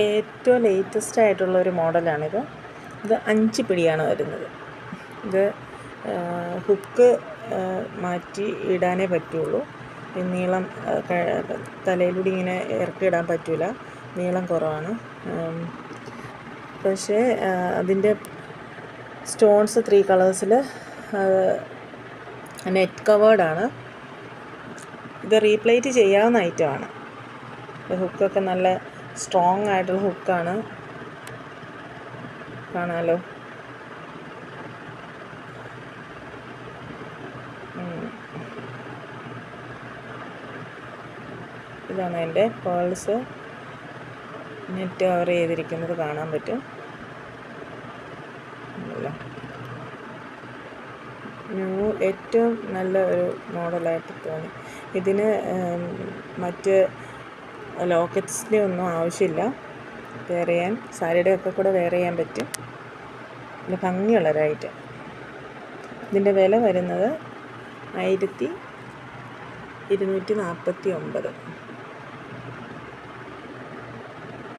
ഏറ്റവും ലേറ്റസ്റ്റ് ആയിട്ടുള്ള ഒരു മോഡലാണിത്. ഇത് 5 പിടിയാണ് വരുന്നത്. ഇത് ഹുക്ക് മാറ്റി ഇടാനേ പറ്റുള്ളൂ. നീളം തലയിലൂടെ ഇങ്ങനെ ഇറക്കിയിടാൻ പറ്റില്ല, നീളം കുറവാണ്. പക്ഷേ അതിൻ്റെ സ്റ്റോൺസ് 3 കളേഴ്സിൽ നെറ്റ് കവേർഡാണ്. ഇത് റീപ്ലേറ്റ് ചെയ്യാവുന്ന ഐറ്റമാണ്. ഹുക്കൊക്കെ നല്ല സ്ട്രോങ് ആയിട്ടുള്ള ഹുക്കാണ്, കാണാമല്ലോ. ഇതാണ് എൻ്റെ പേൾസ് നെറ്റ് കവർ ചെയ്തിരിക്കുന്നത്, കാണാൻ പറ്റും. ഏറ്റവും നല്ല ഒരു മോഡലായിട്ട് തോന്നി. ഇതിന് മറ്റ് ലോക്കറ്റ്സിൻ്റെ ഒന്നും ആവശ്യമില്ല. വെയർ ചെയ്യാൻ സാരിയുടെ ഒക്കെ കൂടെ വെയർ ചെയ്യാൻ പറ്റും. നല്ല ഭംഗിയുള്ളൊരായിട്ട്. ഇതിൻ്റെ വില വരുന്നത് 1249.